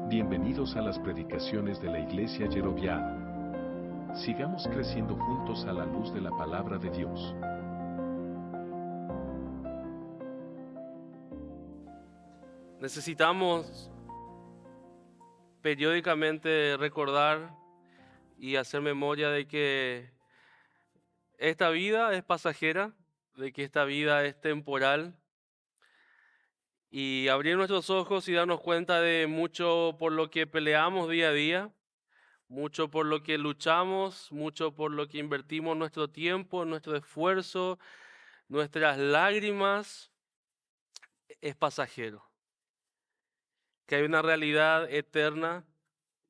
Bienvenidos a las predicaciones de la Iglesia Yeroviá. Sigamos creciendo juntos a la luz de la palabra de Dios. Necesitamos periódicamente recordar y hacer memoria de que esta vida es pasajera, de que esta vida es temporal, y abrir nuestros ojos y darnos cuenta de mucho por lo que peleamos día a día, mucho por lo que luchamos, mucho por lo que invertimos nuestro tiempo, nuestro esfuerzo, nuestras lágrimas, es pasajero. Que hay una realidad eterna,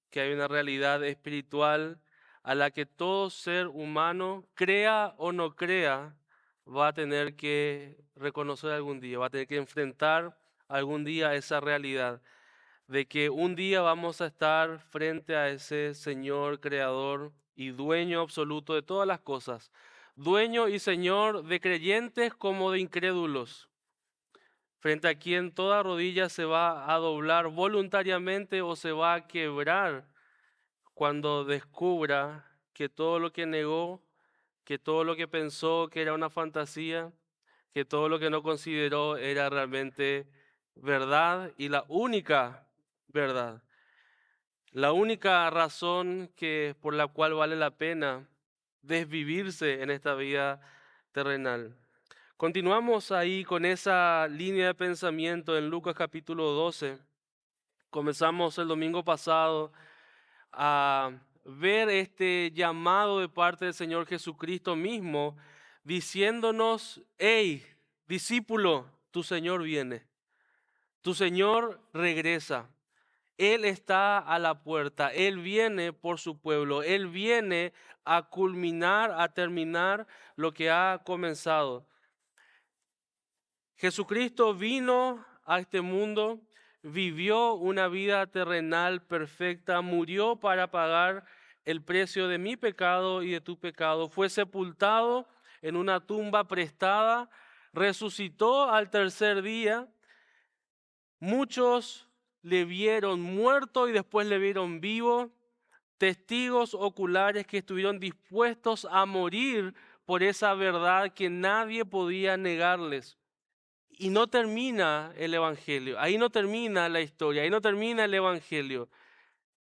que hay una realidad espiritual a la que todo ser humano, crea o no crea, va a tener que reconocer algún día, va a tener que enfrentar algún día esa realidad de que un día vamos a estar frente a ese Señor creador y dueño absoluto de todas las cosas, dueño y Señor de creyentes como de incrédulos, frente a quien toda rodilla se va a doblar voluntariamente o se va a quebrar cuando descubra que todo lo que negó, que todo lo que pensó que era una fantasía, que todo lo que no consideró era realmente verdad y la única verdad. La única razón por la cual vale la pena desvivirse en esta vida terrenal. Continuamos ahí con esa línea de pensamiento en Lucas capítulo 12. Comenzamos el domingo pasado a ver este llamado de parte del Señor Jesucristo mismo, diciéndonos: hey, discípulo, tu Señor viene, tu Señor regresa. Él está a la puerta, Él viene por su pueblo, Él viene a culminar, a terminar lo que ha comenzado. Jesucristo vino a este mundo, vivió una vida terrenal perfecta, murió para pagar el precio de mi pecado y de tu pecado, fue sepultado en una tumba prestada, resucitó al tercer día. Muchos le vieron muerto y después le vieron vivo, testigos oculares que estuvieron dispuestos a morir por esa verdad que nadie podía negarles. Y no termina el Evangelio, ahí no termina la historia, ahí no termina el Evangelio.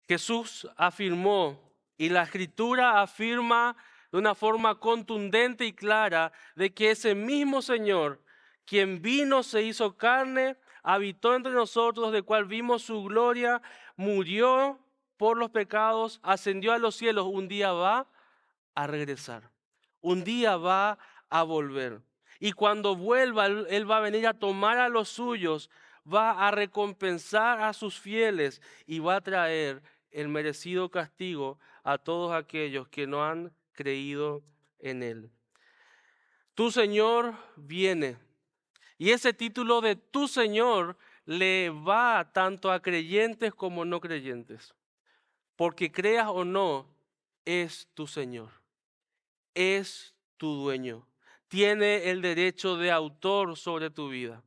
Jesús afirmó, y la Escritura afirma de una forma contundente y clara, de que ese mismo Señor, quien vino, se hizo carne, habitó entre nosotros, de cual vimos su gloria, murió por los pecados, ascendió a los cielos, un día va a regresar, un día va a volver. Y cuando vuelva, Él va a venir a tomar a los suyos, va a recompensar a sus fieles y va a traer el merecido castigo a todos aquellos que no han creído en Él. Tu Señor viene. Y ese título de tu Señor le va tanto a creyentes como no creyentes. Porque creas o no, es tu Señor. Es tu dueño. Tiene el derecho de autor sobre tu vida.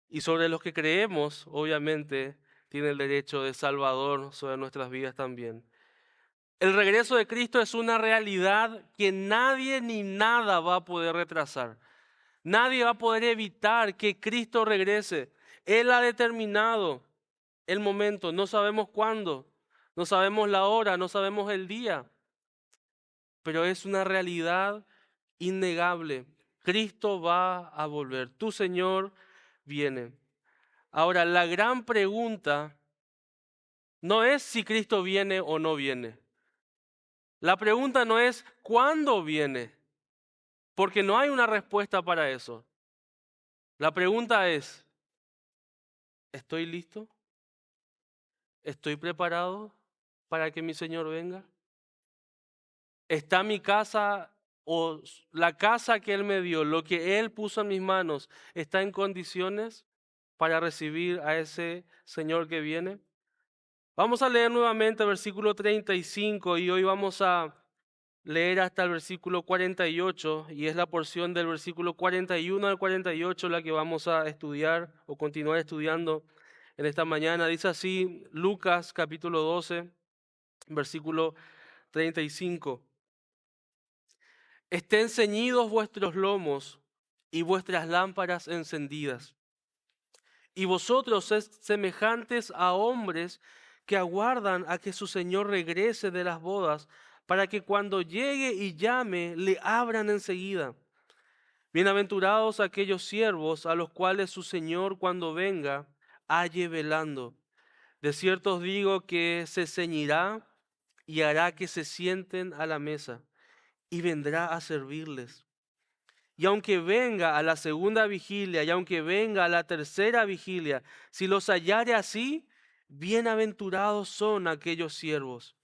Y sobre los que creemos, obviamente, tiene el derecho de salvador sobre nuestras vidas también. El regreso de Cristo es una realidad que nadie ni nada va a poder retrasar. Nadie va a poder evitar que Cristo regrese. Él ha determinado el momento. No sabemos cuándo, no sabemos la hora, no sabemos el día. Pero es una realidad innegable. Cristo va a volver. Tu Señor viene. Ahora, la gran pregunta no es si Cristo viene o no viene. La pregunta no es cuándo viene, porque no hay una respuesta para eso. La pregunta es, ¿estoy listo? ¿Estoy preparado para que mi Señor venga? ¿Está mi casa o la casa que Él me dio, lo que Él puso en mis manos, está en condiciones para recibir a ese Señor que viene? Vamos a leer nuevamente el versículo 35 y hoy vamos a leer hasta el versículo 48 y es la porción del versículo 41 al 48 la que vamos a estudiar o continuar estudiando en esta mañana. Dice así Lucas capítulo 12, versículo 35. Estén ceñidos vuestros lomos y vuestras lámparas encendidas. Y vosotros sed semejantes a hombres que aguardan a que su señor regrese de las bodas, para que cuando llegue y llame, le abran enseguida. Bienaventurados aquellos siervos a los cuales su señor cuando venga halle velando. De cierto os digo que se ceñirá y hará que se sienten a la mesa, y vendrá a servirles. Y aunque venga a la segunda vigilia, y aunque venga a la tercera vigilia, si los hallare así, bienaventurados son aquellos siervos.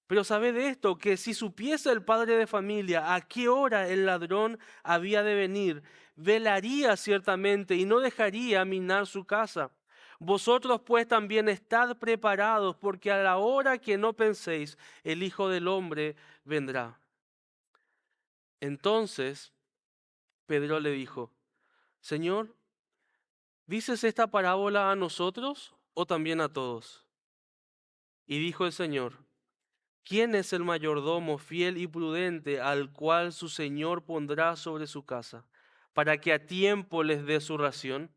Pero sabed esto, que si supiese el padre de familia a qué hora el ladrón había de venir, velaría ciertamente y no dejaría minar su casa. Vosotros pues también estad preparados, porque a la hora que no penséis, el Hijo del Hombre vendrá. Entonces Pedro le dijo: Señor, ¿dices esta parábola a nosotros o también a todos? Y dijo el Señor: ¿Quién es el mayordomo fiel y prudente al cual su señor pondrá sobre su casa, para que a tiempo les dé su ración?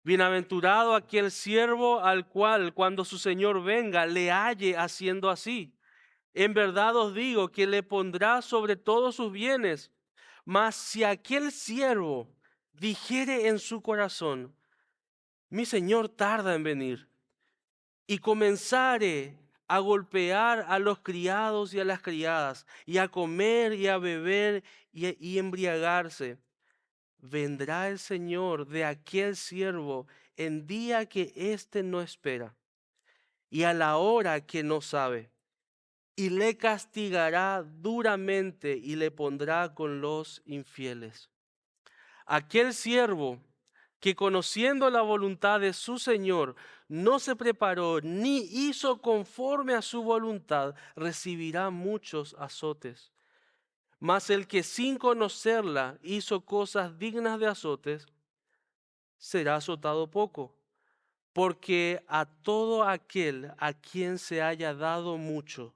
Bienaventurado aquel siervo al cual, cuando su señor venga, le halle haciendo así. En verdad os digo que le pondrá sobre todos sus bienes. Mas si aquel siervo dijere en su corazón: mi señor tarda en venir, y comenzare a golpear a los criados y a las criadas, y a comer y a beber y embriagarse, vendrá el Señor de aquel siervo en día que éste no espera, y a la hora que no sabe, y le castigará duramente y le pondrá con los infieles. Aquel siervo que, conociendo la voluntad de su Señor, no se preparó ni hizo conforme a su voluntad, recibirá muchos azotes. Mas el que sin conocerla hizo cosas dignas de azotes, será azotado poco. Porque a todo aquel a quien se haya dado mucho,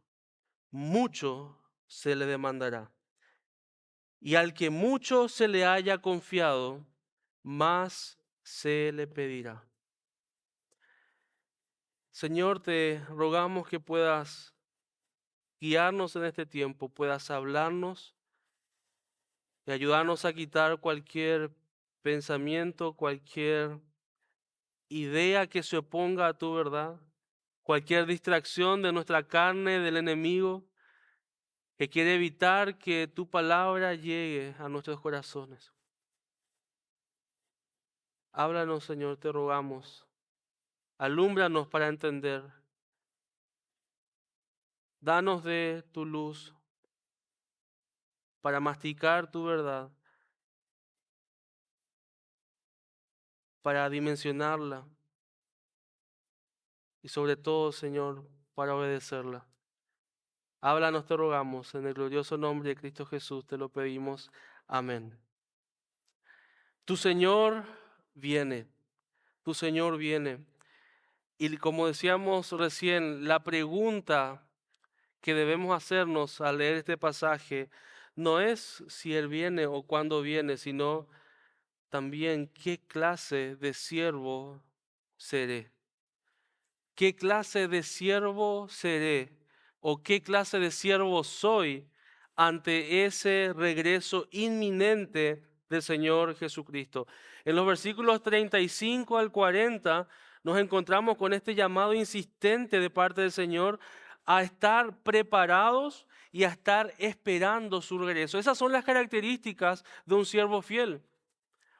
mucho se le demandará. Y al que mucho se le haya confiado, más se le pedirá. Señor, te rogamos que puedas guiarnos en este tiempo, puedas hablarnos y ayudarnos a quitar cualquier pensamiento, cualquier idea que se oponga a tu verdad, cualquier distracción de nuestra carne, del enemigo, que quiere evitar que tu palabra llegue a nuestros corazones. Háblanos, Señor, te rogamos. Alúmbranos para entender. Danos de tu luz para masticar tu verdad, para dimensionarla y sobre todo, Señor, para obedecerla. Háblanos, te rogamos, en el glorioso nombre de Cristo Jesús te lo pedimos. Amén. Tu Señor viene, tu Señor viene. Y como decíamos recién, la pregunta que debemos hacernos al leer este pasaje no es si Él viene o cuándo viene, sino también qué clase de siervo seré. ¿Qué clase de siervo seré o qué clase de siervo soy ante ese regreso inminente del Señor Jesucristo? En los versículos 35 al 40 nos encontramos con este llamado insistente de parte del Señor a estar preparados y a estar esperando su regreso. Esas son las características de un siervo fiel.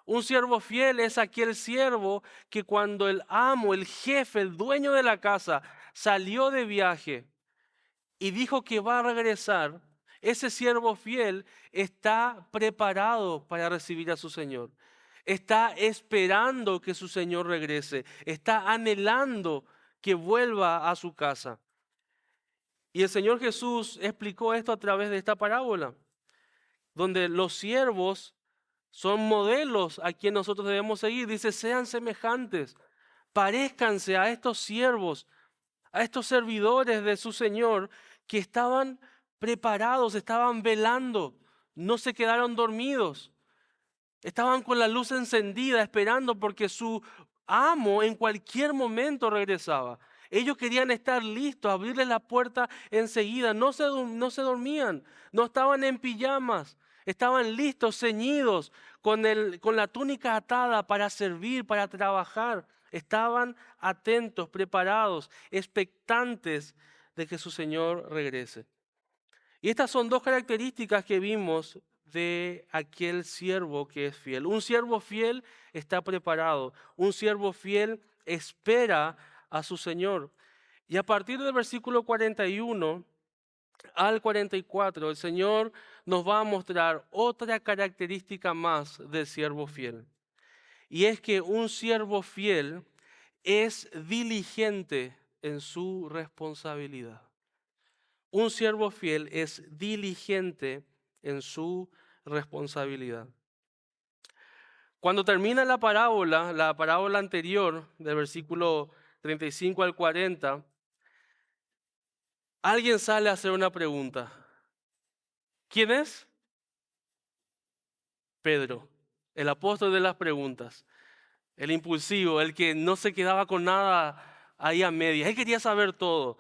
Un siervo fiel es aquel siervo que cuando el amo, el jefe, el dueño de la casa salió de viaje y dijo que va a regresar, ese siervo fiel está preparado para recibir a su Señor. Está esperando que su Señor regrese. Está anhelando que vuelva a su casa. Y el Señor Jesús explicó esto a través de esta parábola, donde los siervos son modelos a quien nosotros debemos seguir. Dice, sean semejantes Parezcanse a estos siervos, a estos servidores de su Señor que estaban preparados, estaban velando, no se quedaron dormidos. Estaban con la luz encendida esperando porque su amo en cualquier momento regresaba. Ellos querían estar listos, abrirles la puerta enseguida. No se dormían, no estaban en pijamas. Estaban listos, ceñidos, con la túnica atada para servir, para trabajar. Estaban atentos, preparados, expectantes de que su Señor regrese. Y estas son dos características que vimos de aquel siervo que es fiel. Un siervo fiel está preparado. Un siervo fiel espera a su Señor. Y a partir del versículo 41 al 44, el Señor nos va a mostrar otra característica más del siervo fiel. Y es que un siervo fiel es diligente en su responsabilidad. Un siervo fiel es diligente en su responsabilidad. Cuando termina la parábola anterior, del versículo 35 al 40, alguien sale a hacer una pregunta. ¿Quién es? Pedro, el apóstol de las preguntas, el impulsivo, el que no se quedaba con nada ahí a medias. Él quería saber todo.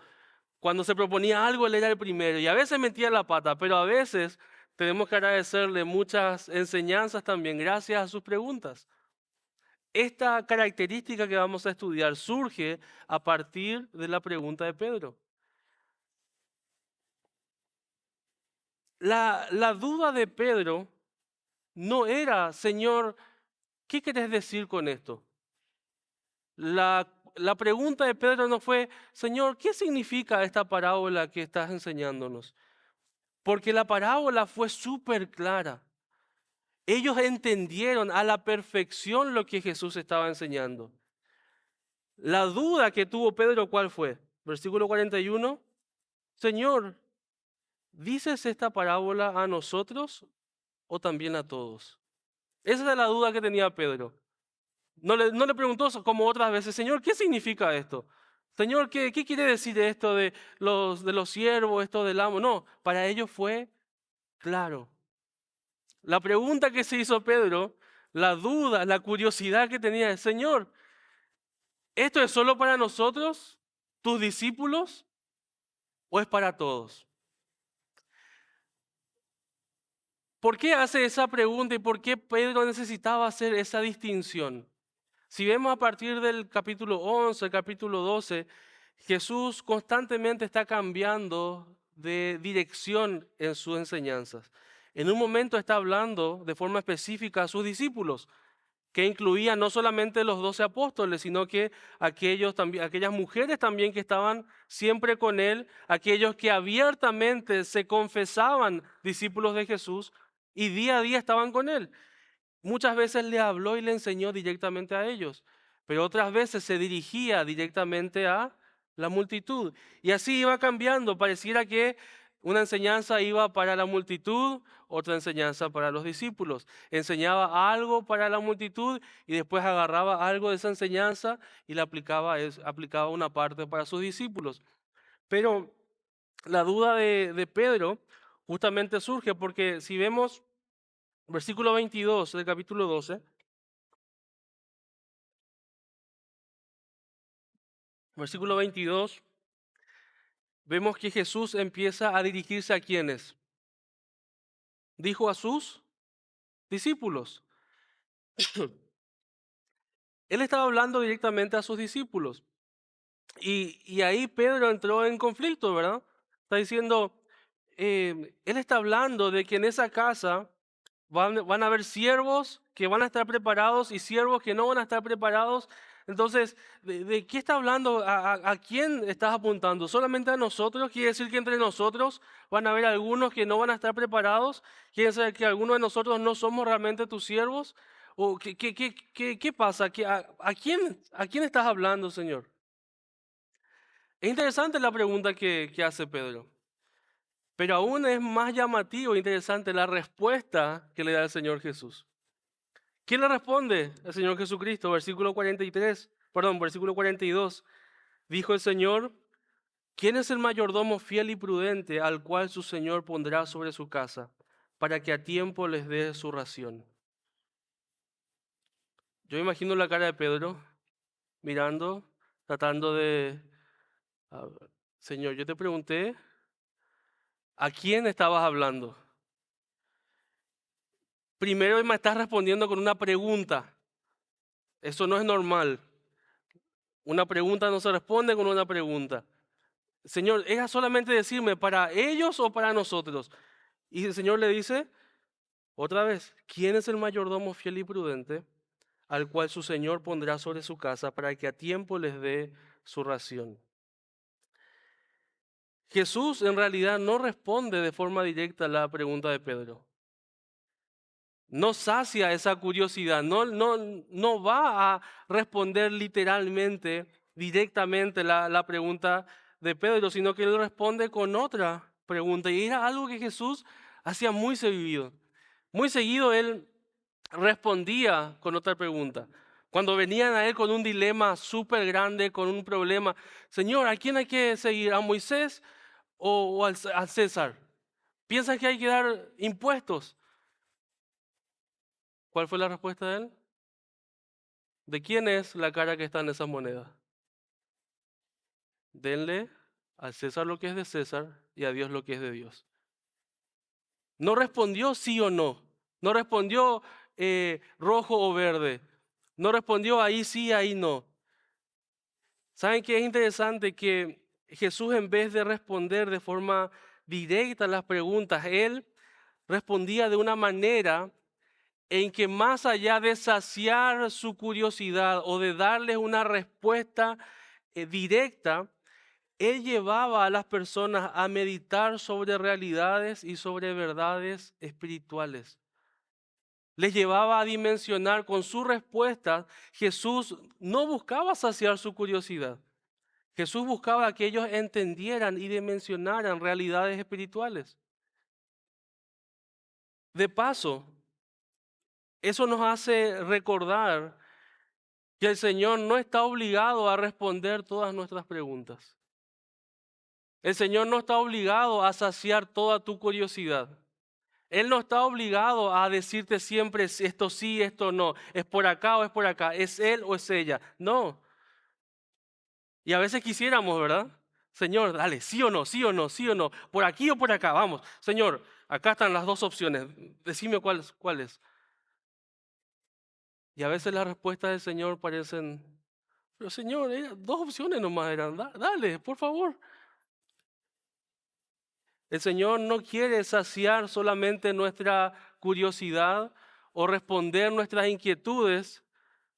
Cuando se proponía algo, él era el primero y a veces metía la pata, pero a veces tenemos que agradecerle muchas enseñanzas también gracias a sus preguntas. Esta característica que vamos a estudiar surge a partir de la pregunta de Pedro. La duda de Pedro no era, Señor, ¿qué querés decir con esto? La pregunta de Pedro no fue, Señor, ¿qué significa esta parábola que estás enseñándonos? Porque la parábola fue súper clara. Ellos entendieron a la perfección lo que Jesús estaba enseñando. La duda que tuvo Pedro, ¿cuál fue? Versículo 41. Señor, ¿dices esta parábola a nosotros o también a todos? Esa era la duda que tenía Pedro. No le preguntó como otras veces, Señor, ¿qué significa esto? Señor, ¿qué quiere decir esto de los siervos, esto del amo? No, para ellos fue claro. La pregunta que se hizo Pedro, la duda, la curiosidad que tenía es, Señor, ¿esto es solo para nosotros, tus discípulos, o es para todos? ¿Por qué hace esa pregunta y por qué Pedro necesitaba hacer esa distinción? Si vemos a partir del capítulo 11, capítulo 12, Jesús constantemente está cambiando de dirección en sus enseñanzas. En un momento está hablando de forma específica a sus discípulos, que incluían no solamente los 12 apóstoles, sino que aquellas mujeres también que estaban siempre con él, aquellos que abiertamente se confesaban discípulos de Jesús y día a día estaban con él. Muchas veces le habló y le enseñó directamente a ellos, pero otras veces se dirigía directamente a la multitud. Y así iba cambiando, pareciera que una enseñanza iba para la multitud, otra enseñanza para los discípulos. Enseñaba algo para la multitud y después agarraba algo de esa enseñanza y la aplicaba una parte para sus discípulos. Pero la duda de Pedro justamente surge porque si vemos versículo 22 del capítulo 12, versículo 22, vemos que Jesús empieza a dirigirse a quienes. Dijo a sus discípulos. Él estaba hablando directamente a sus discípulos. Y ahí Pedro entró en conflicto, ¿verdad? Está diciendo, él está hablando de que en esa casa van a haber siervos que van a estar preparados y siervos que no van a estar preparados. Entonces, ¿de qué está hablando? ¿A quién estás apuntando? ¿Solamente a nosotros? ¿Quiere decir que entre nosotros van a haber algunos que no van a estar preparados? ¿Quiere decir que algunos de nosotros no somos realmente tus siervos? ¿O qué pasa? ¿A quién estás hablando, Señor? Es interesante la pregunta que hace Pedro. Pero aún es más llamativo e interesante la respuesta que le da el Señor Jesús. ¿Quién le responde? El Señor Jesucristo, versículo 43. versículo 42. Dijo el Señor: ¿quién es el mayordomo fiel y prudente al cual su Señor pondrá sobre su casa, para que a tiempo les dé su ración? Yo imagino la cara de Pedro, mirando, tratando de... Señor, yo te pregunté, ¿a quién estabas hablando? Primero me estás respondiendo con una pregunta. Eso no es normal. Una pregunta no se responde con una pregunta. Señor, era solamente decirme, ¿para ellos o para nosotros? Y el Señor le dice, otra vez, ¿quién es el mayordomo fiel y prudente al cual su Señor pondrá sobre su casa para que a tiempo les dé su ración? Jesús en realidad no responde de forma directa a la pregunta de Pedro. No sacia esa curiosidad, no va a responder literalmente, directamente la pregunta de Pedro, sino que él responde con otra pregunta. Y era algo que Jesús hacía muy seguido. Muy seguido él respondía con otra pregunta. Cuando venían a él con un dilema súper grande, con un problema: Señor, ¿a quién hay que seguir? ¿A Moisés o al César? ¿Piensas que hay que dar impuestos? ¿Cuál fue la respuesta de él? ¿De quién es la cara que está en esas monedas? Denle al César lo que es de César y a Dios lo que es de Dios. No respondió sí o no. No respondió rojo o verde. No respondió ahí sí, ahí no. ¿Saben qué es interesante? Que Jesús, en vez de responder de forma directa a las preguntas, él respondía de una manera en que, más allá de saciar su curiosidad o de darles una respuesta directa, él llevaba a las personas a meditar sobre realidades y sobre verdades espirituales. Les llevaba a dimensionar con sus respuestas. Jesús no buscaba saciar su curiosidad. Jesús buscaba que ellos entendieran y dimensionaran realidades espirituales. De paso, eso nos hace recordar que el Señor no está obligado a responder todas nuestras preguntas. El Señor no está obligado a saciar toda tu curiosidad. Él no está obligado a decirte siempre esto sí, esto no, es por acá o es por acá, es él o es ella. No. Y a veces quisiéramos, ¿verdad? Señor, dale, sí o no, sí o no, sí o no, por aquí o por acá, vamos. Señor, acá están las dos opciones, decime cuál es. Y a veces las respuestas del Señor parecen: pero Señor, dos opciones nomás eran, dale, por favor. El Señor no quiere saciar solamente nuestra curiosidad o responder nuestras inquietudes,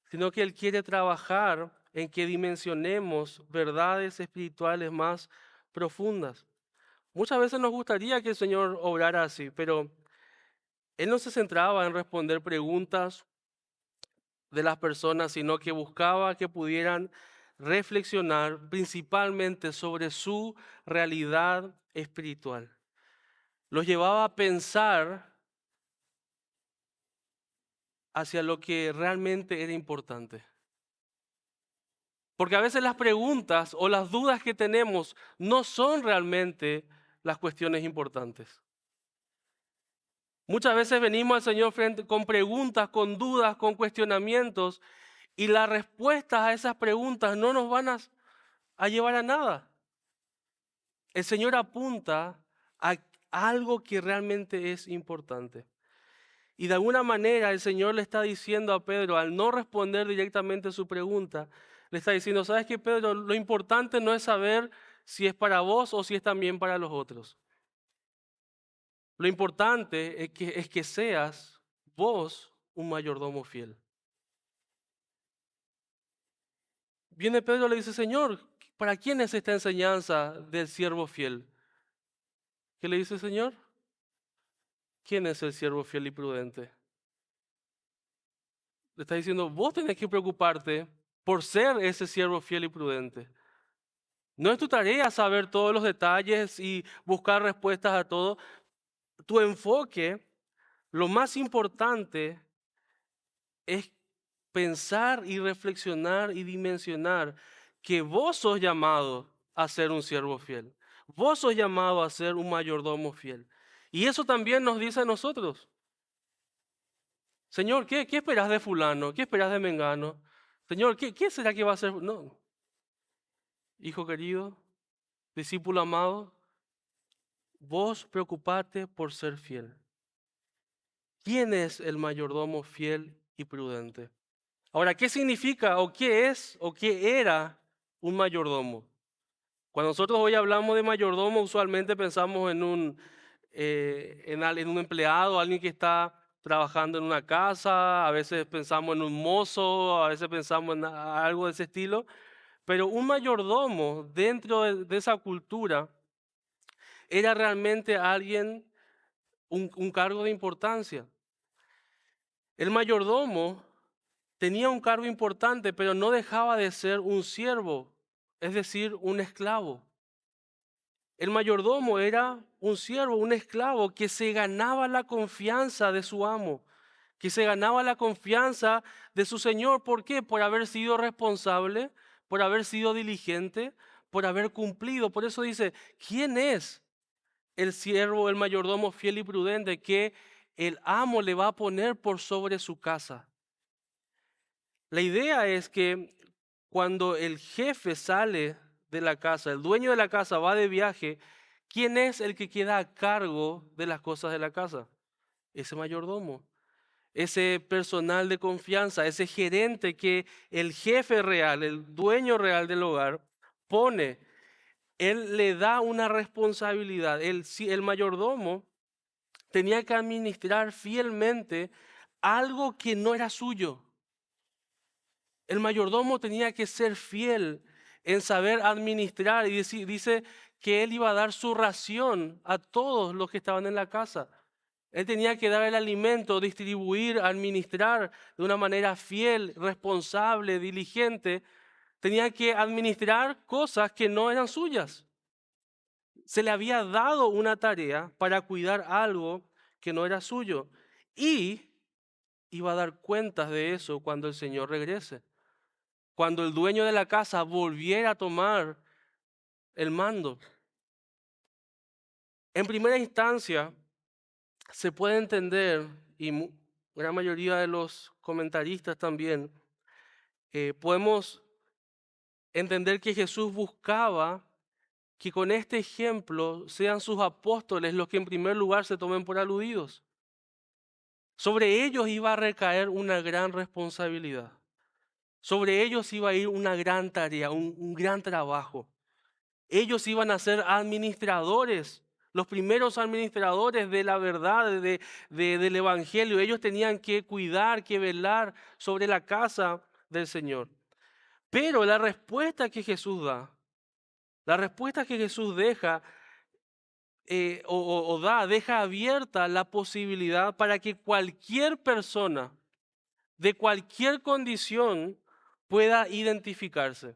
sino que Él quiere trabajar en que dimensionemos verdades espirituales más profundas. Muchas veces nos gustaría que el Señor obrara así, pero Él no se centraba en responder preguntas de las personas, sino que buscaba que pudieran reflexionar principalmente sobre su realidad espiritual. Los llevaba a pensar hacia lo que realmente era importante. Porque a veces las preguntas o las dudas que tenemos no son realmente las cuestiones importantes. Muchas veces venimos al Señor con preguntas, con dudas, con cuestionamientos, y las respuestas a esas preguntas no nos van a llevar a nada. El Señor apunta a algo que realmente es importante. Y de alguna manera el Señor le está diciendo a Pedro, al no responder directamente su pregunta, le está diciendo: ¿sabes qué, Pedro? Lo importante no es saber si es para vos o si es también para los otros. Lo importante es que seas vos un mayordomo fiel. Viene Pedro y le dice: Señor, ¿para quién es esta enseñanza del siervo fiel? ¿Qué le dice el Señor? ¿Quién es el siervo fiel y prudente? Le está diciendo: vos tenés que preocuparte por ser ese siervo fiel y prudente. No es tu tarea saber todos los detalles y buscar respuestas a todo. Tu enfoque, lo más importante, es pensar y reflexionar y dimensionar que vos sos llamado a ser un siervo fiel. Vos sos llamado a ser un mayordomo fiel. Y eso también nos dice a nosotros. Señor, ¿qué esperás de fulano? ¿Qué esperás de Mengano? Señor, ¿qué será que va a hacer? No, hijo querido, discípulo amado, vos preocupate por ser fiel. ¿Quién es el mayordomo fiel y prudente? Ahora, ¿qué significa o qué es o qué era un mayordomo? Cuando nosotros hoy hablamos de mayordomo, usualmente pensamos en un empleado, alguien que está trabajando en una casa, a veces pensamos en un mozo, a veces pensamos en algo de ese estilo, pero un mayordomo dentro de esa cultura era realmente alguien, un cargo de importancia. El mayordomo tenía un cargo importante, pero no dejaba de ser un siervo, es decir, un esclavo. El mayordomo era un siervo, un esclavo que se ganaba la confianza de su amo, que se ganaba la confianza de su señor. ¿Por qué? Por haber sido responsable, por haber sido diligente, por haber cumplido. Por eso dice, ¿quién es el siervo, el mayordomo fiel y prudente que el amo le va a poner por sobre su casa? La idea es que cuando el jefe sale de la casa, el dueño de la casa va de viaje, ¿quién es el que queda a cargo de las cosas de la casa? Ese mayordomo, ese personal de confianza, ese gerente que el jefe real, el dueño real del hogar, pone. Él le da una responsabilidad. El mayordomo tenía que administrar fielmente algo que no era suyo. El mayordomo tenía que ser fiel en saber administrar y dice que él iba a dar su ración a todos los que estaban en la casa. Él tenía que dar el alimento, distribuir, administrar de una manera fiel, responsable, diligente. Tenía que administrar cosas que no eran suyas. Se le había dado una tarea para cuidar algo que no era suyo y iba a dar cuentas de eso cuando el Señor regrese. Cuando el dueño de la casa volviera a tomar el mando. En primera instancia, se puede entender, y gran mayoría de los comentaristas también, podemos entender que Jesús buscaba que con este ejemplo sean sus apóstoles los que en primer lugar se tomen por aludidos. Sobre ellos iba a recaer una gran responsabilidad. Sobre ellos iba a ir una gran tarea, un gran trabajo. Ellos iban a ser administradores, los primeros administradores de la verdad, del Evangelio. Ellos tenían que cuidar, que velar sobre la casa del Señor. Pero la respuesta que Jesús da, la respuesta que Jesús deja, deja abierta la posibilidad para que cualquier persona de cualquier condición pueda identificarse.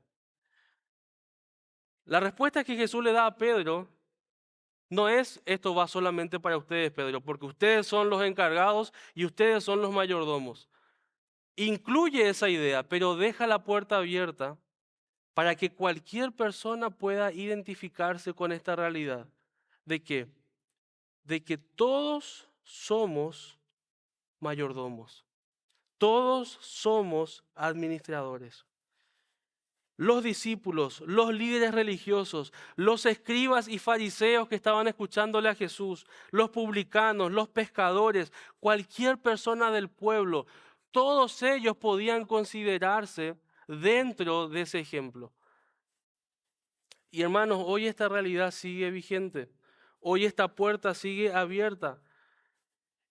La respuesta que Jesús le da a Pedro no es esto va solamente para ustedes, Pedro, porque ustedes son los encargados y ustedes son los mayordomos. Incluye esa idea, pero deja la puerta abierta para que cualquier persona pueda identificarse con esta realidad. ¿De qué? De que todos somos mayordomos. Todos somos administradores. Los discípulos, los líderes religiosos, los escribas y fariseos que estaban escuchándole a Jesús, los publicanos, los pescadores, cualquier persona del pueblo, todos ellos podían considerarse dentro de ese ejemplo. Y hermanos, hoy esta realidad sigue vigente. Hoy esta puerta sigue abierta.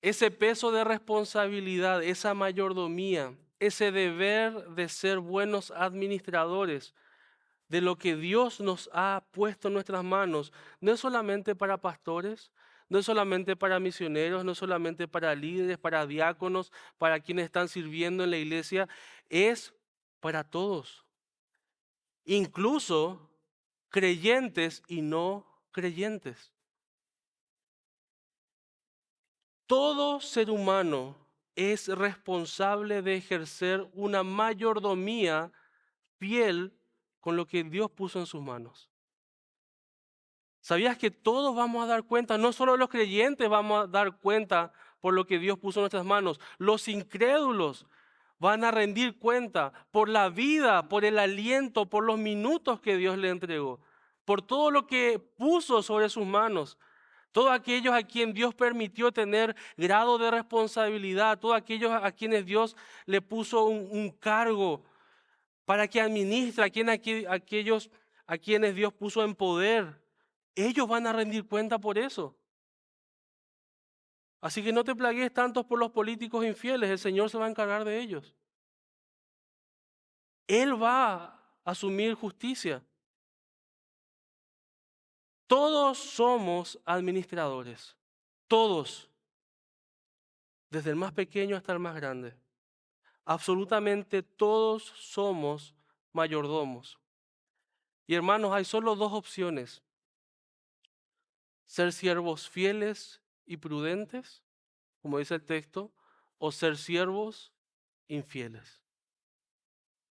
Ese peso de responsabilidad, esa mayordomía, ese deber de ser buenos administradores de lo que Dios nos ha puesto en nuestras manos, no es solamente para pastores, no es solamente para misioneros, no es solamente para líderes, para diáconos, para quienes están sirviendo en la iglesia, es para todos, incluso creyentes y no creyentes. Todo ser humano es responsable de ejercer una mayordomía fiel con lo que Dios puso en sus manos. ¿Sabías que todos vamos a dar cuenta? No solo los creyentes vamos a dar cuenta por lo que Dios puso en nuestras manos. Los incrédulos van a rendir cuenta por la vida, por el aliento, por los minutos que Dios le entregó, por todo lo que puso sobre sus manos. Todos aquellos a quien Dios permitió tener grado de responsabilidad, todos aquellos a quienes Dios le puso un cargo para que administre, aquellos a quienes Dios puso en poder, ellos van a rendir cuenta por eso. Así que no te plagues tanto por los políticos infieles, el Señor se va a encargar de ellos. Él va a asumir justicia. Todos somos administradores, todos, desde el más pequeño hasta el más grande. Absolutamente todos somos mayordomos. Y hermanos, hay solo dos opciones: ser siervos fieles y prudentes, como dice el texto, o ser siervos infieles.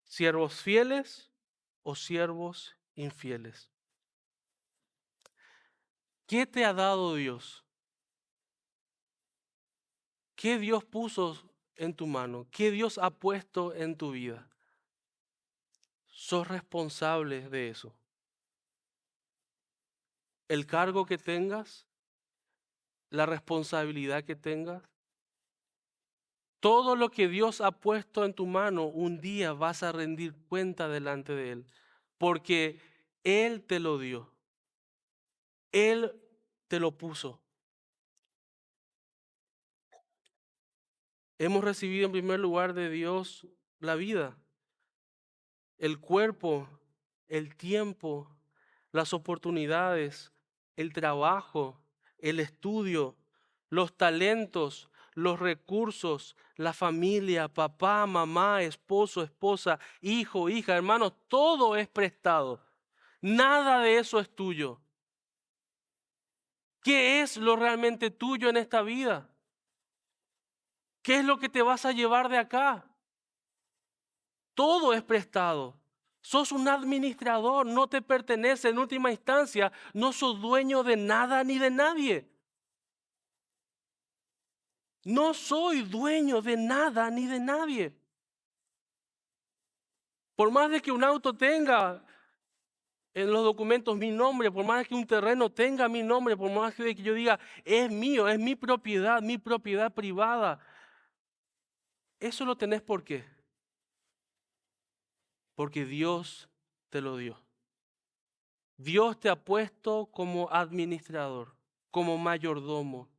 Siervos fieles o siervos infieles. ¿Qué te ha dado Dios? ¿Qué Dios puso en tu mano? ¿Qué Dios ha puesto en tu vida? Sos responsable de eso. El cargo que tengas, la responsabilidad que tengas, todo lo que Dios ha puesto en tu mano, un día vas a rendir cuenta delante de Él, porque Él te lo dio. Él te lo puso. Hemos recibido en primer lugar de Dios la vida, el cuerpo, el tiempo, las oportunidades, el trabajo, el estudio, los talentos, los recursos, la familia, papá, mamá, esposo, esposa, hijo, hija, hermanos, todo es prestado. Nada de eso es tuyo. ¿Qué es lo realmente tuyo en esta vida? ¿Qué es lo que te vas a llevar de acá? Todo es prestado. Sos un administrador, no te pertenece. En última instancia, no sos dueño de nada ni de nadie. No soy dueño de nada ni de nadie. Por más de que un auto tenga en los documentos mi nombre, por más de que un terreno tenga mi nombre, por más de que yo diga, es mío, es mi propiedad privada. Eso lo tenés ¿por qué? Porque Dios te lo dio. Dios te ha puesto como administrador, como mayordomo,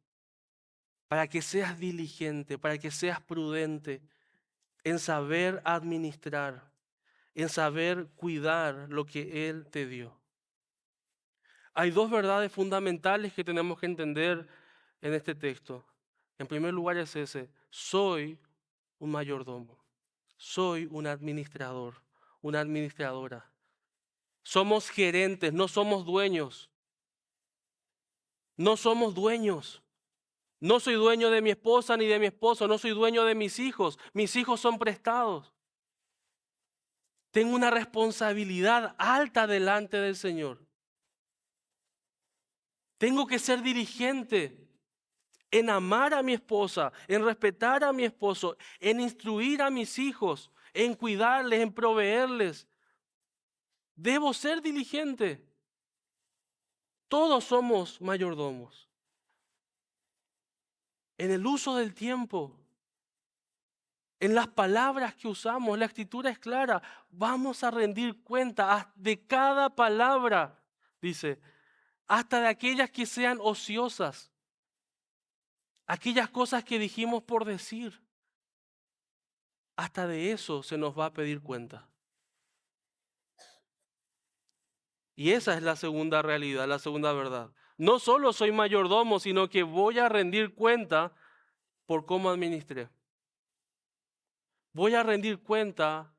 para que seas diligente, para que seas prudente en saber administrar, en saber cuidar lo que Él te dio. Hay dos verdades fundamentales que tenemos que entender en este texto. En primer lugar es ese: soy un mayordomo, soy un administrador, una administradora. Somos gerentes, no somos dueños. No somos dueños. No soy dueño de mi esposa ni de mi esposo, no soy dueño de mis hijos. Mis hijos son prestados. Tengo una responsabilidad alta delante del Señor. Tengo que ser diligente en amar a mi esposa, en respetar a mi esposo, en instruir a mis hijos, en cuidarles, en proveerles. Debo ser diligente. Todos somos mayordomos. En el uso del tiempo, en las palabras que usamos, la escritura es clara. Vamos a rendir cuenta de cada palabra, dice, hasta de aquellas que sean ociosas, aquellas cosas que dijimos por decir. Hasta de eso se nos va a pedir cuenta. Y esa es la segunda realidad, la segunda verdad. No solo soy mayordomo, sino que voy a rendir cuenta por cómo administré. Voy a rendir cuenta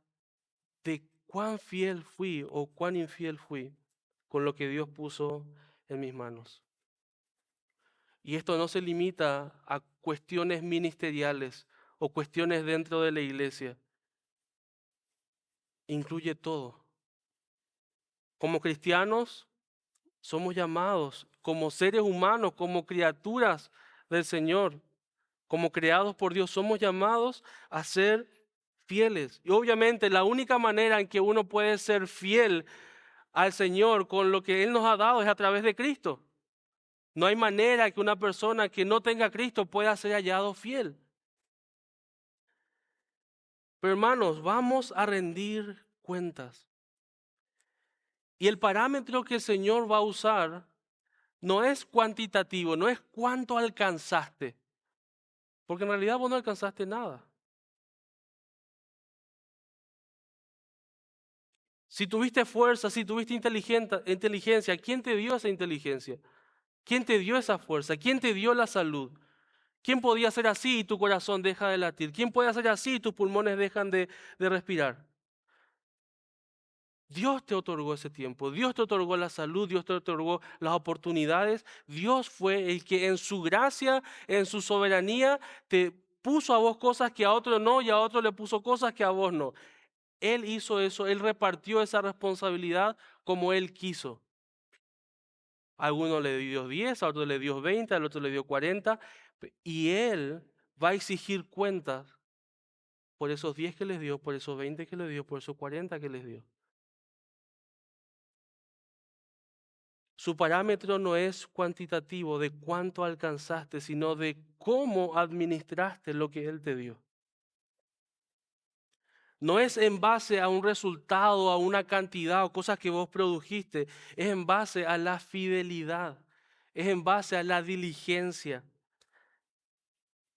de cuán fiel fui o cuán infiel fui con lo que Dios puso en mis manos. Y esto no se limita a cuestiones ministeriales o cuestiones dentro de la iglesia. Incluye todo. Como cristianos somos llamados, como seres humanos, como criaturas del Señor, como creados por Dios, somos llamados a ser fieles. Y obviamente la única manera en que uno puede ser fiel al Señor con lo que Él nos ha dado es a través de Cristo. No hay manera que una persona que no tenga a Cristo pueda ser hallado fiel. Pero hermanos, vamos a rendir cuentas. Y el parámetro que el Señor va a usar no es cuantitativo, no es cuánto alcanzaste. Porque en realidad vos no alcanzaste nada. Si tuviste fuerza, si tuviste inteligencia, ¿quién te dio esa inteligencia? ¿Quién te dio esa fuerza? ¿Quién te dio la salud? ¿Quién podía hacer así y tu corazón deja de latir? ¿Quién puede hacer así y tus pulmones dejan de respirar? Dios te otorgó ese tiempo, Dios te otorgó la salud, Dios te otorgó las oportunidades. Dios fue el que en su gracia, en su soberanía, te puso a vos cosas que a otro no y a otro le puso cosas que a vos no. Él hizo eso, Él repartió esa responsabilidad como Él quiso. A alguno le dio 10, a otro le dio 20, al otro le dio 40, y Él va a exigir cuentas por esos 10 que les dio, por esos 20 que les dio, por esos 40 que les dio. Su parámetro no es cuantitativo de cuánto alcanzaste, sino de cómo administraste lo que Él te dio. No es en base a un resultado, a una cantidad o cosas que vos produjiste, es en base a la fidelidad, es en base a la diligencia,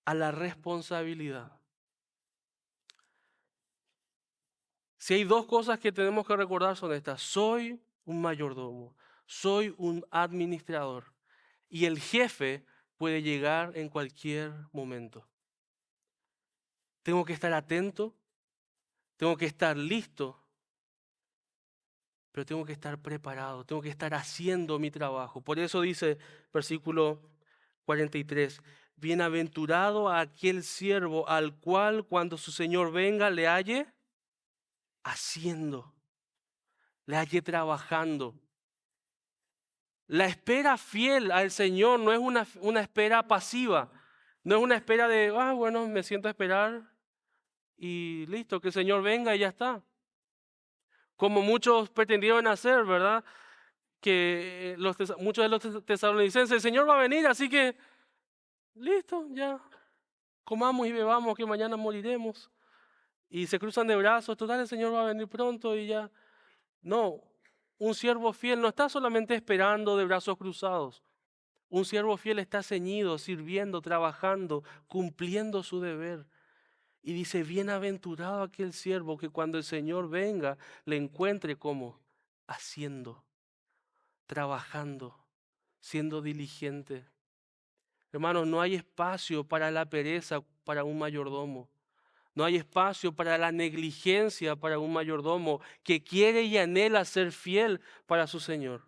a la responsabilidad. Si hay dos cosas que tenemos que recordar son estas: soy un mayordomo, soy un administrador y el jefe puede llegar en cualquier momento. Tengo que estar atento, tengo que estar listo, pero tengo que estar preparado, tengo que estar haciendo mi trabajo. Por eso dice versículo 43, bienaventurado aquel siervo al cual cuando su señor venga le halle haciendo, le halle trabajando. La espera fiel al Señor no es una espera pasiva, no es una espera de, bueno, me siento a esperar y listo, que el Señor venga y ya está. Como muchos pretendieron hacer, ¿verdad? Que muchos de los tesalonicenses, el Señor va a venir, así que listo, ya, comamos y bebamos que mañana moriremos. Y se cruzan de brazos, total, el Señor va a venir pronto y ya. No, un siervo fiel no está solamente esperando de brazos cruzados. Un siervo fiel está ceñido, sirviendo, trabajando, cumpliendo su deber. Y dice, bienaventurado aquel siervo que cuando el Señor venga le encuentre como haciendo, trabajando, siendo diligente. Hermanos, no hay espacio para la pereza para un mayordomo. No hay espacio para la negligencia para un mayordomo que quiere y anhela ser fiel para su Señor.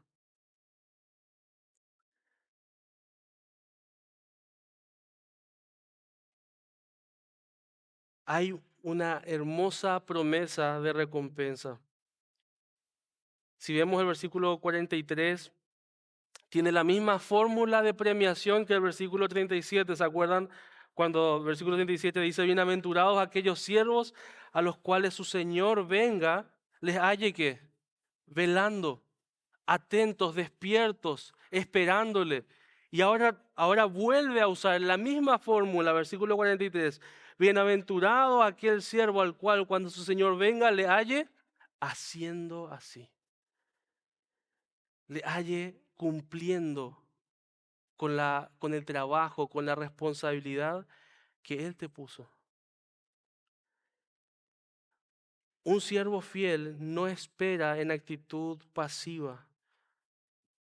Hay una hermosa promesa de recompensa. Si vemos el versículo 43, tiene la misma fórmula de premiación que el versículo 37. ¿Se acuerdan cuando el versículo 37 dice, bienaventurados aquellos siervos a los cuales su Señor venga, les halle que velando, atentos, despiertos, esperándole? Y ahora vuelve a usar la misma fórmula, versículo 43. Bienaventurado aquel siervo al cual cuando su Señor venga le halle haciendo así. Le halle cumpliendo con el trabajo, con la responsabilidad que Él te puso. Un siervo fiel no espera en actitud pasiva,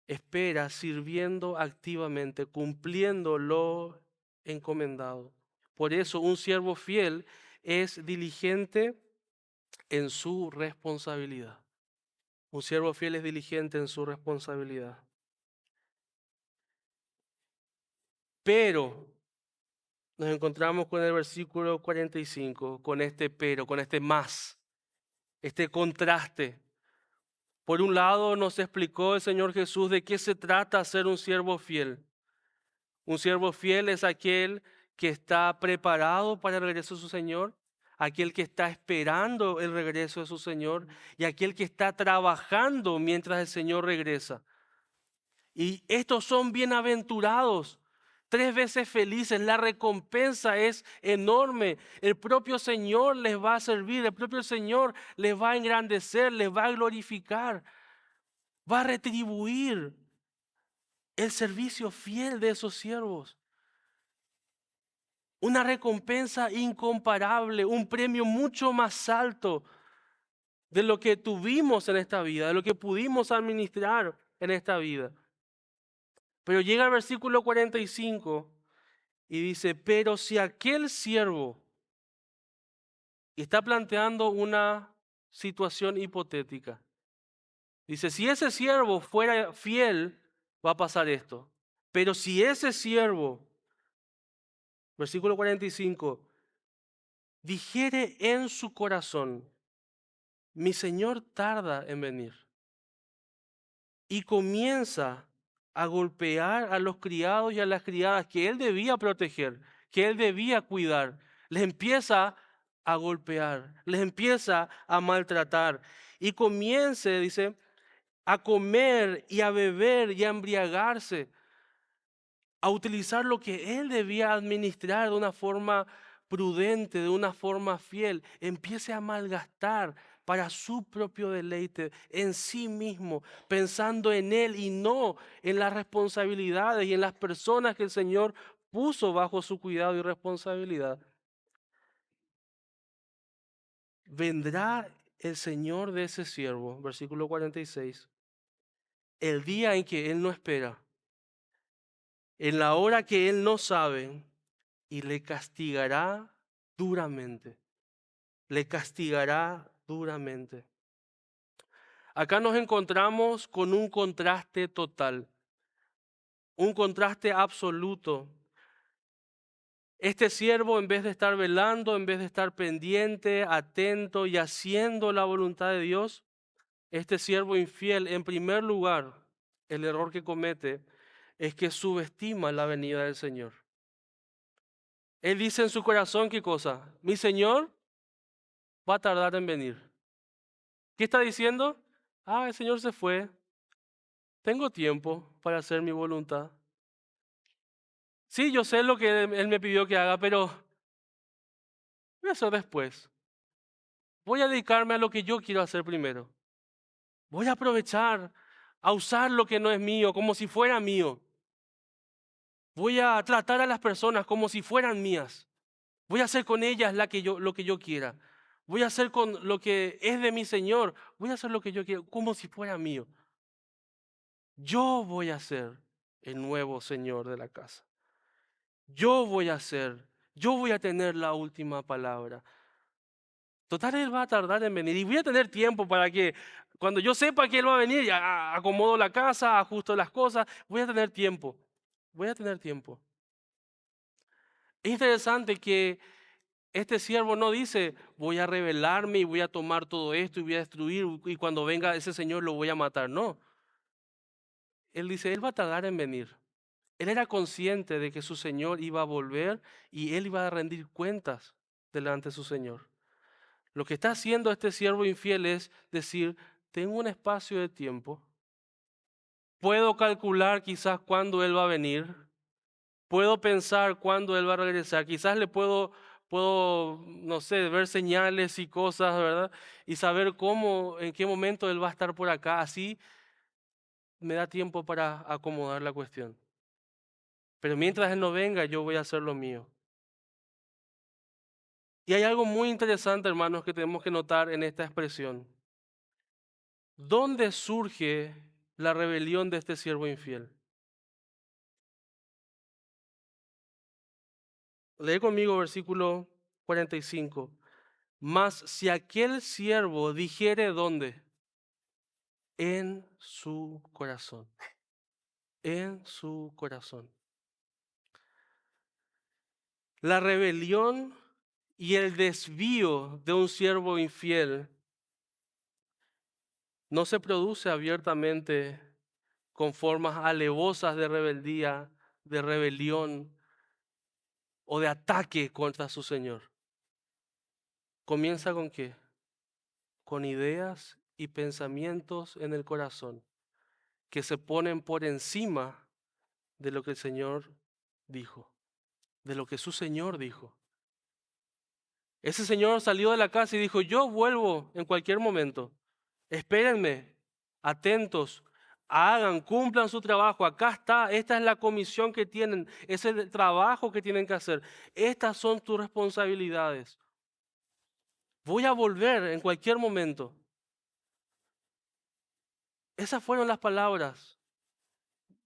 espera sirviendo activamente, cumpliendo lo encomendado. Por eso un siervo fiel es diligente en su responsabilidad. Un siervo fiel es diligente en su responsabilidad. Pero nos encontramos con el versículo 45, con este pero, con este más, este contraste. Por un lado nos explicó el Señor Jesús de qué se trata ser un siervo fiel. Un siervo fiel es aquel que está preparado para el regreso de su Señor, aquel que está esperando el regreso de su Señor y aquel que está trabajando mientras el Señor regresa. Y estos son bienaventurados, 3 veces felices. La recompensa es enorme. El propio Señor les va a servir, el propio Señor les va a engrandecer, les va a glorificar, va a retribuir el servicio fiel de esos siervos. Una recompensa incomparable, un premio mucho más alto de lo que tuvimos en esta vida, de lo que pudimos administrar en esta vida. Pero llega el versículo 45 y dice, pero si aquel siervo, y está planteando una situación hipotética, dice, si ese siervo fuera fiel, va a pasar esto. Pero si ese siervo, versículo 45, dijere en su corazón, mi Señor tarda en venir, y comienza a golpear a los criados y a las criadas que él debía proteger, que él debía cuidar, les empieza a golpear, les empieza a maltratar, y comience, dice, a comer y a beber y a embriagarse, a utilizar lo que él debía administrar de una forma prudente, de una forma fiel, empiece a malgastar para su propio deleite en sí mismo, pensando en él y no en las responsabilidades y en las personas que el Señor puso bajo su cuidado y responsabilidad. Vendrá el Señor de ese siervo, versículo 46, el día en que él no espera, en la hora que él no sabe, y le castigará duramente. Le castigará duramente. Acá nos encontramos con un contraste total, un contraste absoluto. Este siervo, en vez de estar velando, en vez de estar pendiente, atento y haciendo la voluntad de Dios, este siervo infiel, en primer lugar, el error que comete es que subestima la venida del Señor. Él dice en su corazón, ¿qué cosa? Mi Señor va a tardar en venir. ¿Qué está diciendo? Ah, el Señor se fue. Tengo tiempo para hacer mi voluntad. Sí, yo sé lo que Él me pidió que haga, pero voy a hacer después. Voy a dedicarme a lo que yo quiero hacer primero. Voy a aprovechar a usar lo que no es mío como si fuera mío. Voy a tratar a las personas como si fueran mías. Voy a hacer con ellas lo que yo quiera. Voy a hacer con lo que es de mi Señor. Voy a hacer lo que yo quiero como si fuera mío. Yo voy a ser el nuevo Señor de la casa. Yo voy a tener la última palabra. Total, Él va a tardar en venir y voy a tener tiempo para que cuando yo sepa que Él va a venir, ya acomodo la casa, ajusto las cosas, voy a tener tiempo. Voy a tener tiempo. Es interesante que este siervo no dice, voy a rebelarme y voy a tomar todo esto y voy a destruir y cuando venga ese Señor lo voy a matar. No. Él dice, Él va a tardar en venir. Él era consciente de que su Señor iba a volver y él iba a rendir cuentas delante de su Señor. Lo que está haciendo este siervo infiel es decir, tengo un espacio de tiempo, puedo calcular quizás cuándo Él va a venir, puedo pensar cuándo Él va a regresar, quizás no sé, ver señales y cosas, ¿verdad? Y saber cómo, en qué momento Él va a estar por acá, así me da tiempo para acomodar la cuestión. Pero mientras Él no venga, yo voy a hacer lo mío. Y hay algo muy interesante, hermanos, que tenemos que notar en esta expresión. ¿Dónde surge la rebelión de este siervo infiel? Lee conmigo versículo 45. Mas si aquel siervo dijere ¿dónde? En su corazón. En su corazón. La rebelión y el desvío de un siervo infiel no se produce abiertamente con formas alevosas de rebeldía, de rebelión o de ataque contra su Señor. ¿Comienza con qué? Con ideas y pensamientos en el corazón que se ponen por encima de lo que el Señor dijo, de lo que su Señor dijo. Ese señor salió de la casa y dijo, yo vuelvo en cualquier momento. Espérenme, atentos, hagan, cumplan su trabajo. Acá está, esta es la comisión que tienen, ese es el trabajo que tienen que hacer. Estas son tus responsabilidades. Voy a volver en cualquier momento. Esas fueron las palabras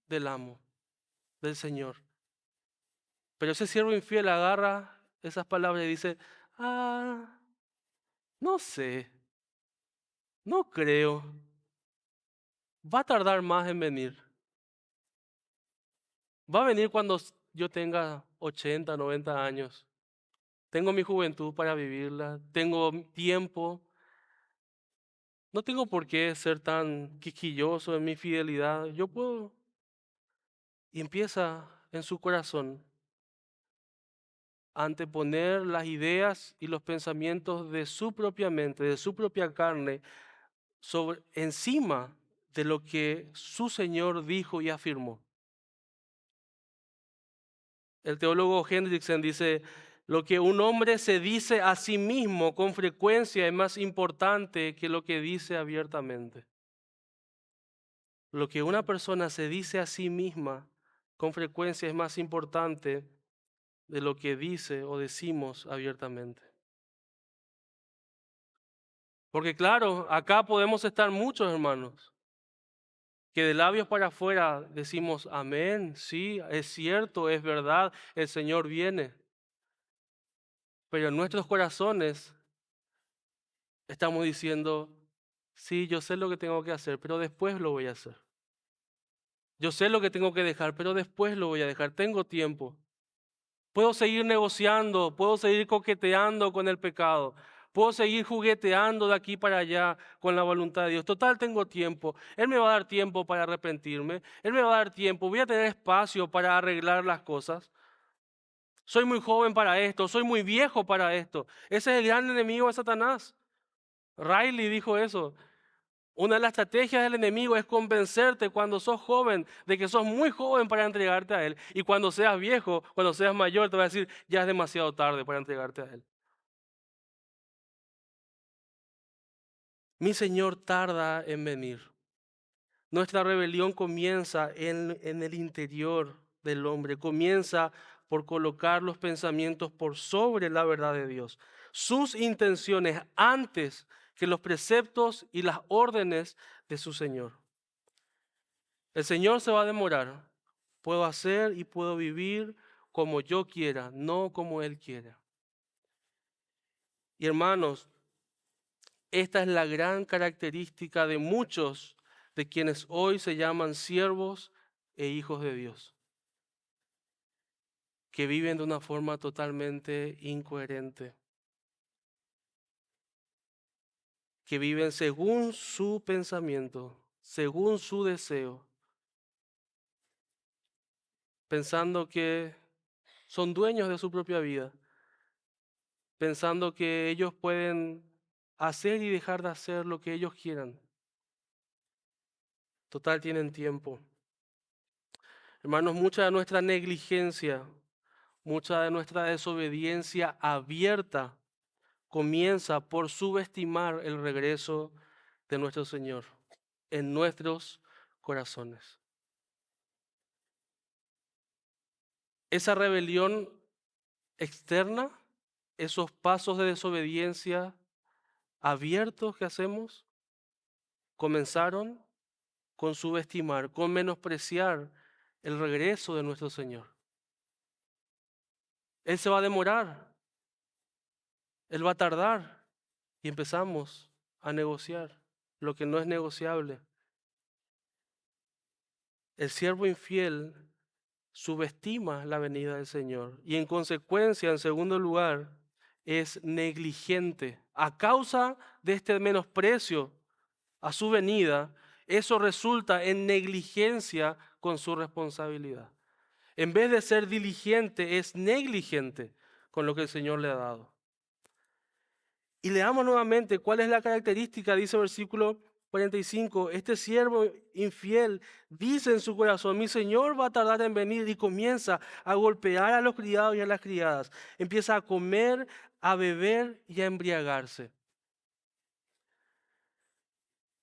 del amo, del Señor. Pero ese siervo infiel agarra esas palabras y dice, no sé, no creo, va a tardar más en venir. Va a venir cuando yo tenga 80, 90 años. Tengo mi juventud para vivirla, tengo tiempo. No tengo por qué ser tan quisquilloso en mi fidelidad. Yo puedo. Y empieza en su corazón a anteponer las ideas y los pensamientos de su propia mente, de su propia carne, sobre, encima de lo que su Señor dijo y afirmó. El teólogo Hendrickson dice, lo que un hombre se dice a sí mismo con frecuencia es más importante que lo que dice abiertamente. Lo que una persona se dice a sí misma con frecuencia es más importante de lo que dice o decimos abiertamente. Porque claro, acá podemos estar muchos hermanos que de labios para afuera decimos amén, sí, es cierto, es verdad, el Señor viene. Pero en nuestros corazones estamos diciendo, sí, yo sé lo que tengo que hacer, pero después lo voy a hacer. Yo sé lo que tengo que dejar, pero después lo voy a dejar. Tengo tiempo. Puedo seguir negociando, puedo seguir coqueteando con el pecado. Puedo seguir jugueteando de aquí para allá con la voluntad de Dios. Total, tengo tiempo. Él me va a dar tiempo para arrepentirme. Él me va a dar tiempo. Voy a tener espacio para arreglar las cosas. Soy muy joven para esto. Soy muy viejo para esto. Ese es el gran enemigo de Satanás. Riley dijo eso. Una de las estrategias del enemigo es convencerte cuando sos joven de que sos muy joven para entregarte a Él. Y cuando seas viejo, cuando seas mayor, te va a decir, ya es demasiado tarde para entregarte a Él. Mi Señor tarda en venir. Nuestra rebelión comienza en el interior del hombre. Comienza por colocar los pensamientos por sobre la verdad de Dios. Sus intenciones antes que los preceptos y las órdenes de su Señor. El Señor se va a demorar. Puedo hacer y puedo vivir como yo quiera, no como Él quiera. Y hermanos, esta es la gran característica de muchos de quienes hoy se llaman siervos e hijos de Dios, que viven de una forma totalmente incoherente, que viven según su pensamiento, según su deseo, pensando que son dueños de su propia vida, pensando que ellos pueden hacer y dejar de hacer lo que ellos quieran. Total, tienen tiempo. Hermanos, mucha de nuestra negligencia, mucha de nuestra desobediencia abierta comienza por subestimar el regreso de nuestro Señor en nuestros corazones. Esa rebelión externa, esos pasos de desobediencia abiertos que hacemos, comenzaron con subestimar, con menospreciar el regreso de nuestro Señor. Él se va a demorar, Él va a tardar y empezamos a negociar lo que no es negociable. El siervo infiel subestima la venida del Señor y en consecuencia, en segundo lugar, es negligente. A causa de este menosprecio a su venida, eso resulta en negligencia con su responsabilidad. En vez de ser diligente, es negligente con lo que el Señor le ha dado. Y leamos nuevamente cuál es la característica, dice el versículo 45, este siervo infiel dice en su corazón, mi Señor va a tardar en venir, y comienza a golpear a los criados y a las criadas. Empieza a comer, a beber y a embriagarse.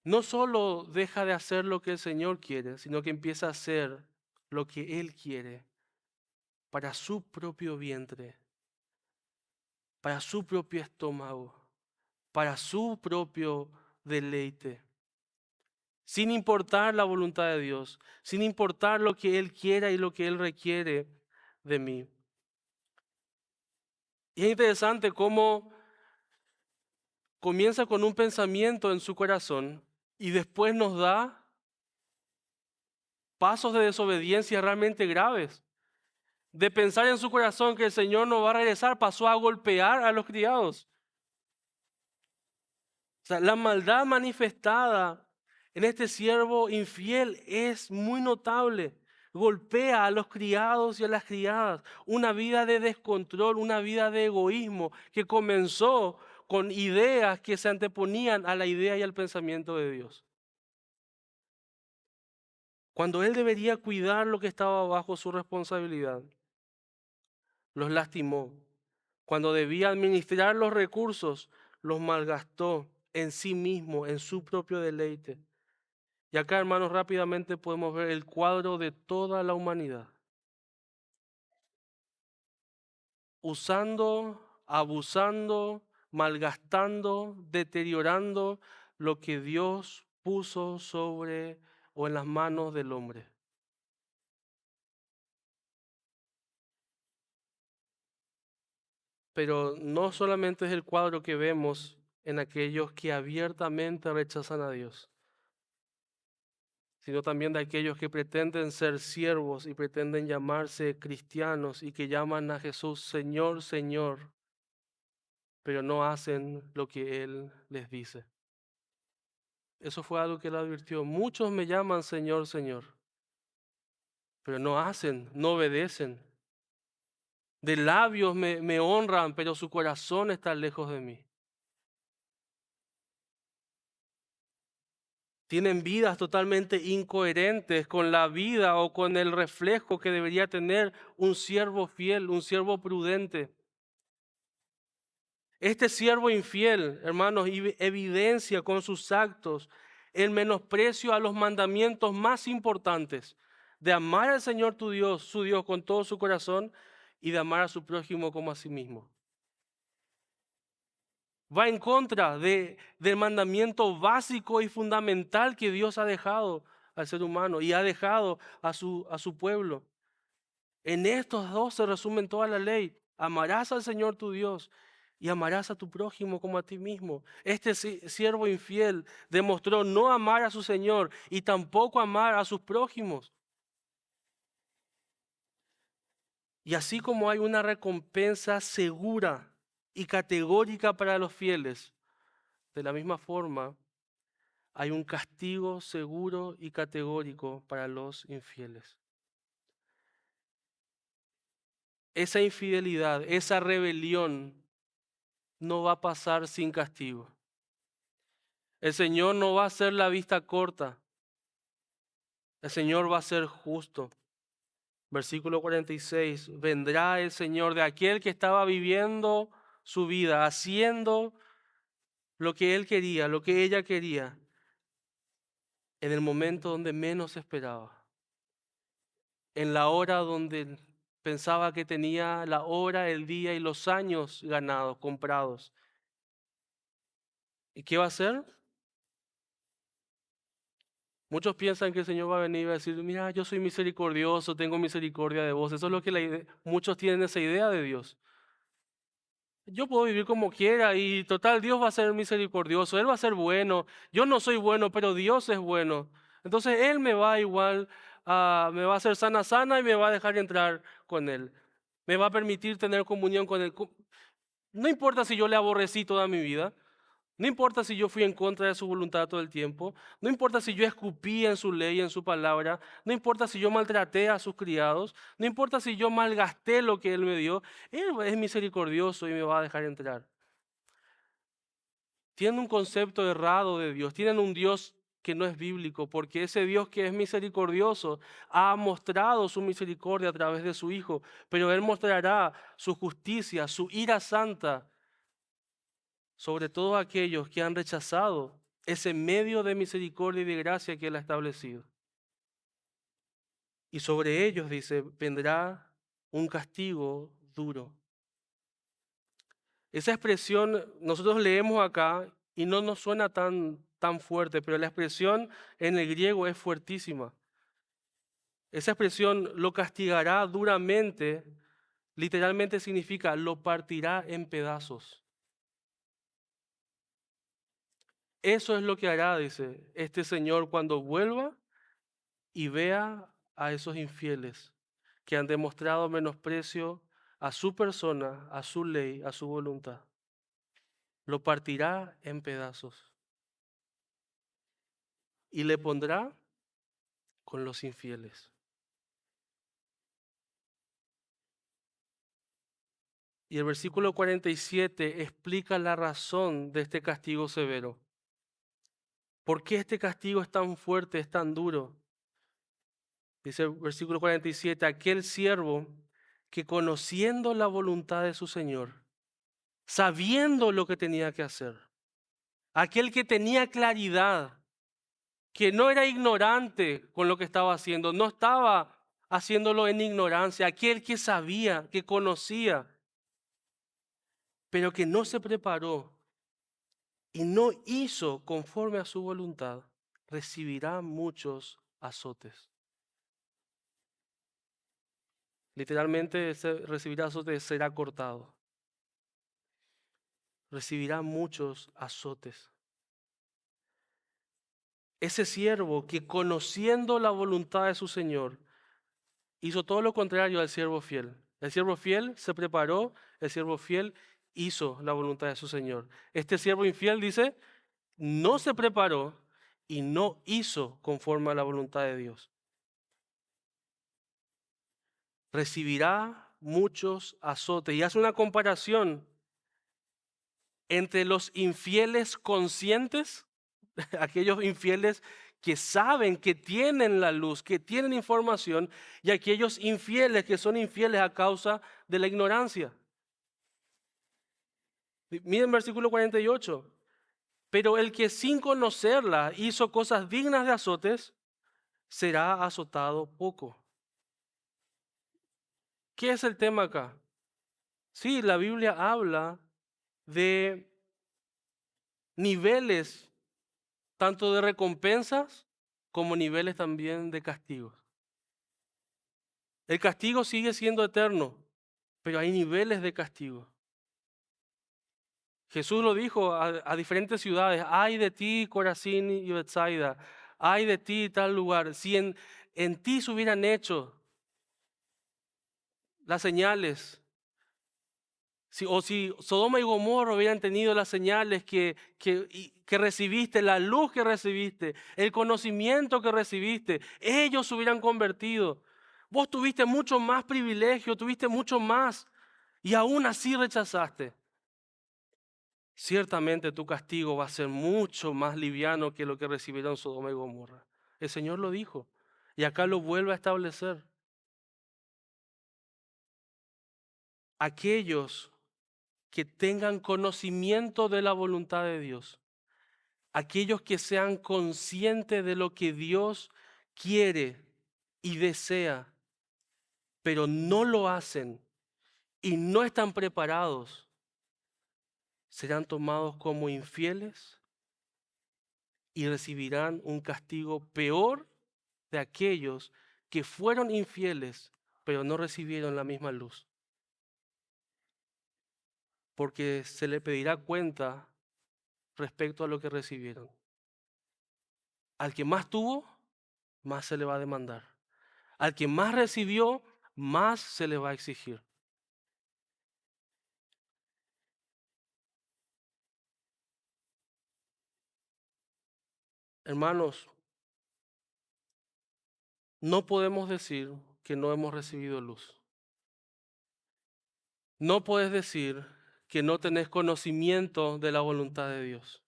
No solo deja de hacer lo que el Señor quiere, sino que empieza a hacer lo que Él quiere para su propio vientre, para su propio estómago, para su propio deleite, sin importar la voluntad de Dios, sin importar lo que Él quiera y lo que Él requiere de mí. Y es interesante cómo comienza con un pensamiento en su corazón y después nos da pasos de desobediencia realmente graves. De pensar en su corazón que el Señor no va a regresar, pasó a golpear a los criados. O sea, la maldad manifestada en este siervo infiel es muy notable. Golpea a los criados y a las criadas. Una vida de descontrol, una vida de egoísmo que comenzó con ideas que se anteponían a la idea y al pensamiento de Dios. Cuando él debería cuidar lo que estaba bajo su responsabilidad, los lastimó. Cuando debía administrar los recursos, los malgastó en sí mismo, en su propio deleite. Y acá, hermanos, rápidamente podemos ver el cuadro de toda la humanidad. Usando, abusando, malgastando, deteriorando lo que Dios puso sobre o en las manos del hombre. Pero no solamente es el cuadro que vemos en aquellos que abiertamente rechazan a Dios, sino también de aquellos que pretenden ser siervos y pretenden llamarse cristianos y que llaman a Jesús Señor, Señor, pero no hacen lo que Él les dice. Eso fue algo que Él advirtió. Muchos me llaman Señor, Señor, pero no hacen, no obedecen. De labios me honran, pero su corazón está lejos de mí. Tienen vidas totalmente incoherentes con la vida o con el reflejo que debería tener un siervo fiel, un siervo prudente. Este siervo infiel, hermanos, evidencia con sus actos el menosprecio a los mandamientos más importantes de amar al Señor tu Dios, su Dios, con todo su corazón y de amar a su prójimo como a sí mismo. Va en contra del mandamiento básico y fundamental que Dios ha dejado al ser humano y ha dejado a su pueblo. En estos dos se resume toda la ley. Amarás al Señor tu Dios y amarás a tu prójimo como a ti mismo. Este siervo infiel demostró no amar a su Señor y tampoco amar a sus prójimos. Y así como hay una recompensa segura y categórica para los fieles, de la misma forma hay un castigo seguro y categórico para los infieles. Esa infidelidad, esa rebelión no va a pasar sin castigo. El Señor no va a hacer la vista corta. El Señor va a ser justo. Versículo 46, vendrá el Señor de aquel que estaba viviendo su vida, haciendo lo que él quería, lo que ella quería, en el momento donde menos esperaba, en la hora donde pensaba que tenía la hora, el día y los años ganados, comprados. ¿Y qué va a hacer? Muchos piensan que el Señor va a venir y va a decir, mira, yo soy misericordioso, tengo misericordia de vos. Eso es lo que muchos tienen esa idea de Dios. Yo puedo vivir como quiera y total, Dios va a ser misericordioso, Él va a ser bueno. Yo no soy bueno, pero Dios es bueno. Entonces Él me va igual me va a hacer sana sana y me va a dejar entrar con Él. Me va a permitir tener comunión con Él. No importa si yo le aborrecí toda mi vida. No importa si yo fui en contra de su voluntad todo el tiempo. No importa si yo escupí en su ley, en su palabra. No importa si yo maltraté a sus criados. No importa si yo malgasté lo que Él me dio. Él es misericordioso y me va a dejar entrar. Tienen un concepto errado de Dios. Tienen un Dios que no es bíblico, porque ese Dios que es misericordioso ha mostrado su misericordia a través de su Hijo, pero Él mostrará su justicia, su ira santa sobre todos aquellos que han rechazado ese medio de misericordia y de gracia que Él ha establecido. Y sobre ellos, dice, vendrá un castigo duro. Esa expresión nosotros leemos acá y no nos suena tan fuerte, pero la expresión en el griego es fuertísima. Esa expresión lo castigará duramente, literalmente significa lo partirá en pedazos. Eso es lo que hará, dice este Señor, cuando vuelva y vea a esos infieles que han demostrado menosprecio a su persona, a su ley, a su voluntad. Lo partirá en pedazos y le pondrá con los infieles. Y el versículo 47 explica la razón de este castigo severo. ¿Por qué este castigo es tan fuerte, es tan duro? Dice el versículo 47, aquel siervo que conociendo la voluntad de su Señor, sabiendo lo que tenía que hacer, aquel que tenía claridad, que no era ignorante con lo que estaba haciendo, no estaba haciéndolo en ignorancia, aquel que sabía, que conocía, pero que no se preparó y no hizo conforme a su voluntad, recibirá muchos azotes. Literalmente recibirá azotes, será cortado. Recibirá muchos azotes. Ese siervo que conociendo la voluntad de su Señor, hizo todo lo contrario al siervo fiel. El siervo fiel se preparó, el siervo fiel hizo la voluntad de su Señor. Este siervo infiel dice, no se preparó y no hizo conforme a la voluntad de Dios. Recibirá muchos azotes. Y hace una comparación entre los infieles conscientes, aquellos infieles que saben que tienen la luz, que tienen información, y aquellos infieles que son infieles a causa de la ignorancia. Miren versículo 48. Pero el que sin conocerla hizo cosas dignas de azotes, será azotado poco. ¿Qué es el tema acá? Sí, la Biblia habla de niveles, tanto de recompensas como niveles también de castigos. El castigo sigue siendo eterno, pero hay niveles de castigo. Jesús lo dijo a diferentes ciudades, ay de ti, Corazín y Betsaida, ay de ti, tal lugar. Si en ti se hubieran hecho las señales, o si Sodoma y Gomorra hubieran tenido las señales que recibiste, la luz que recibiste, el conocimiento que recibiste, ellos se hubieran convertido. Vos tuviste mucho más privilegio, tuviste mucho más y aún así rechazaste. Ciertamente tu castigo va a ser mucho más liviano que lo que recibieron Sodoma y Gomorra. El Señor lo dijo y acá lo vuelve a establecer. Aquellos que tengan conocimiento de la voluntad de Dios, aquellos que sean conscientes de lo que Dios quiere y desea, pero no lo hacen y no están preparados, serán tomados como infieles y recibirán un castigo peor de aquellos que fueron infieles, pero no recibieron la misma luz. Porque se le pedirá cuenta respecto a lo que recibieron. Al que más tuvo, más se le va a demandar. Al que más recibió, más se le va a exigir. Hermanos, no podemos decir que no hemos recibido luz. No puedes decir que no tenés conocimiento de la voluntad de Dios.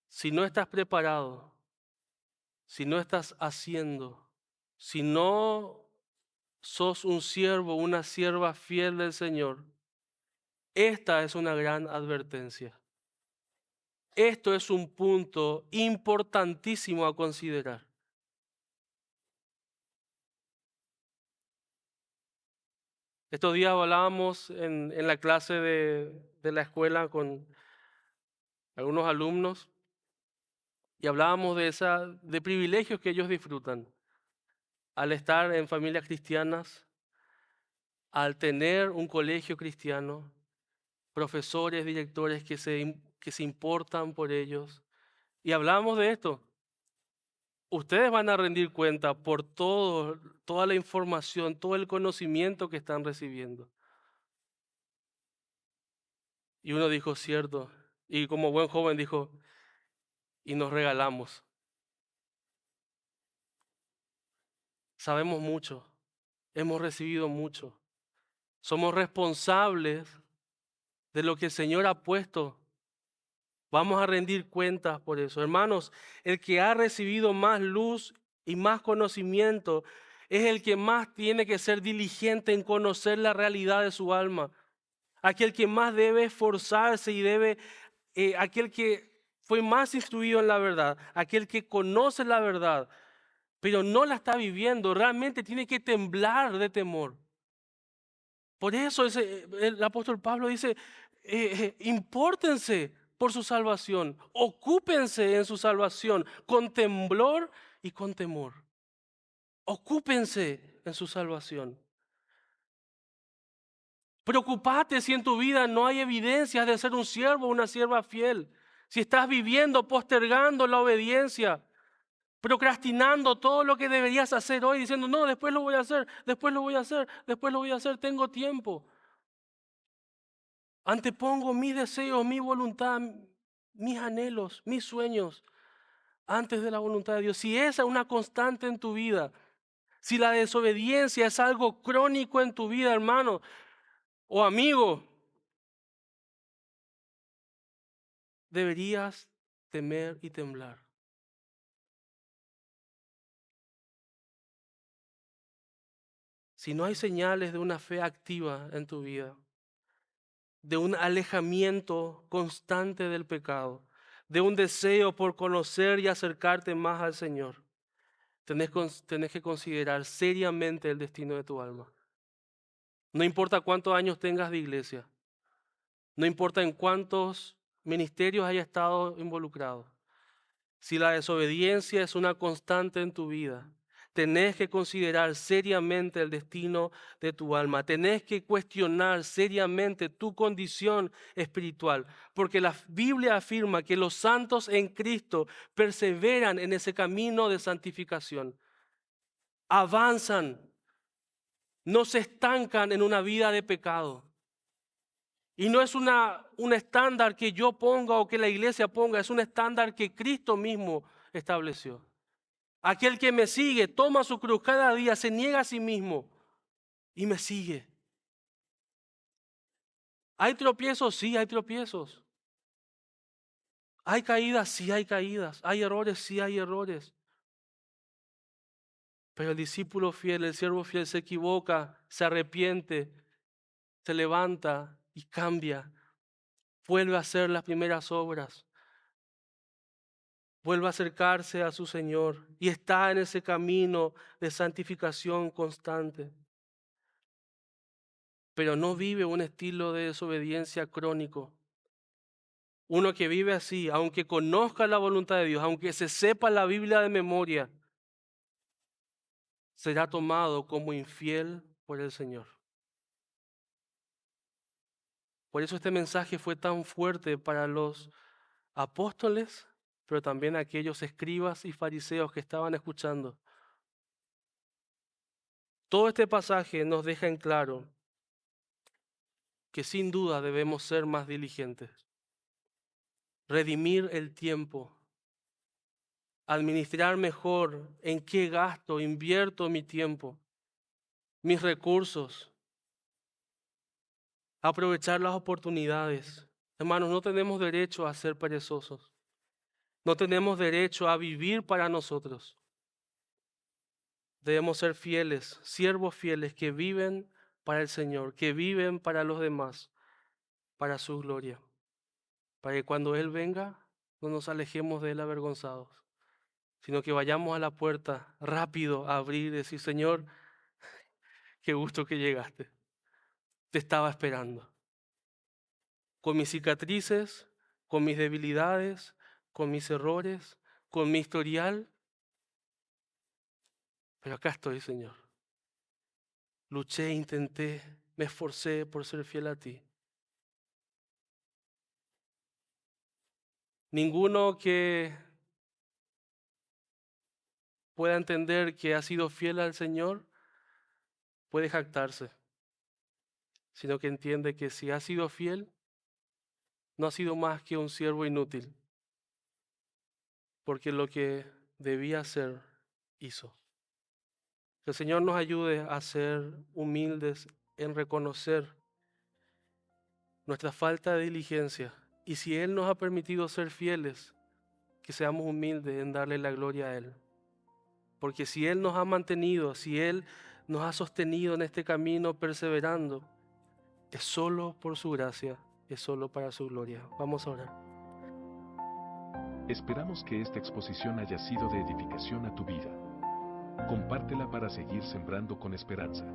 Si no estás preparado, si no estás haciendo, si no sos un siervo, una sierva fiel del Señor, esta es una gran advertencia. Esto es un punto importantísimo a considerar. Estos días hablábamos en la clase de la escuela con algunos alumnos y hablábamos de privilegios que ellos disfrutan al estar en familias cristianas, al tener un colegio cristiano, profesores, directores que se importan por ellos. Y hablábamos de esto. Ustedes van a rendir cuenta por toda la información, todo el conocimiento que están recibiendo. Y uno dijo, cierto. Y como buen joven dijo, y nos regalamos. Sabemos mucho, hemos recibido mucho. Somos responsables de lo que el Señor ha puesto. Vamos a rendir cuentas por eso. Hermanos, el que ha recibido más luz y más conocimiento es el que más tiene que ser diligente en conocer la realidad de su alma. Aquel que más debe esforzarse y aquel que fue más instruido en la verdad, aquel que conoce la verdad, pero no la está viviendo, realmente tiene que temblar de temor. Por eso el apóstol Pablo dice, impórtense por su salvación, ocúpense en su salvación con temblor y con temor. Ocúpense en su salvación. Preocupate si en tu vida no hay evidencias de ser un siervo o una sierva fiel. Si estás viviendo, postergando la obediencia, procrastinando todo lo que deberías hacer hoy, diciendo, no, después lo voy a hacer, después lo voy a hacer, después lo voy a hacer, tengo tiempo. Antepongo mis deseos, mi voluntad, mis anhelos, mis sueños, antes de la voluntad de Dios. Si esa es una constante en tu vida, si la desobediencia es algo crónico en tu vida, hermano o amigo, deberías temer y temblar. Si no hay señales de una fe activa en tu vida, de un alejamiento constante del pecado, de un deseo por conocer y acercarte más al Señor, tenés que considerar seriamente el destino de tu alma. No importa cuántos años tengas de iglesia, no importa en cuántos ministerios hayas estado involucrado. Si la desobediencia es una constante en tu vida, tenés que considerar seriamente el destino de tu alma. Tenés que cuestionar seriamente tu condición espiritual, porque la Biblia afirma que los santos en Cristo perseveran en ese camino de santificación. Avanzan, no se estancan en una vida de pecado. Y no es un estándar que yo ponga o que la iglesia ponga, es un estándar que Cristo mismo estableció. Aquel que me sigue, toma su cruz cada día, se niega a sí mismo y me sigue. ¿Hay tropiezos? Sí, hay tropiezos. ¿Hay caídas? Sí, hay caídas. ¿Hay errores? Sí, hay errores. Pero el discípulo fiel, el siervo fiel se equivoca, se arrepiente, se levanta y cambia. Vuelve a hacer las primeras obras. Vuelve a acercarse a su Señor y está en ese camino de santificación constante. Pero no vive un estilo de desobediencia crónico. Uno que vive así, aunque conozca la voluntad de Dios, aunque se sepa la Biblia de memoria, será tomado como infiel por el Señor. Por eso este mensaje fue tan fuerte para los apóstoles, pero también aquellos escribas y fariseos que estaban escuchando. Todo este pasaje nos deja en claro que sin duda debemos ser más diligentes, redimir el tiempo, administrar mejor en qué gasto, invierto mi tiempo, mis recursos, aprovechar las oportunidades. Hermanos, no tenemos derecho a ser perezosos. No tenemos derecho a vivir para nosotros. Debemos ser fieles, siervos fieles que viven para el Señor, que viven para los demás, para su gloria. Para que cuando Él venga, no nos alejemos de Él avergonzados, sino que vayamos a la puerta rápido a abrir y decir: Señor, qué gusto que llegaste. Te estaba esperando. Con mis cicatrices, con mis debilidades, con mis errores, con mi historial. Pero acá estoy, Señor. Luché, intenté, me esforcé por ser fiel a ti. Ninguno que pueda entender que ha sido fiel al Señor puede jactarse, sino que entiende que si ha sido fiel, no ha sido más que un siervo inútil, porque lo que debía hacer, hizo. Que el Señor nos ayude a ser humildes en reconocer nuestra falta de diligencia, y si Él nos ha permitido ser fieles, que seamos humildes en darle la gloria a Él. Porque si Él nos ha mantenido, si Él nos ha sostenido en este camino perseverando, es solo por su gracia, es solo para su gloria. Vamos a orar. Esperamos que esta exposición haya sido de edificación a tu vida. Compártela para seguir sembrando con esperanza.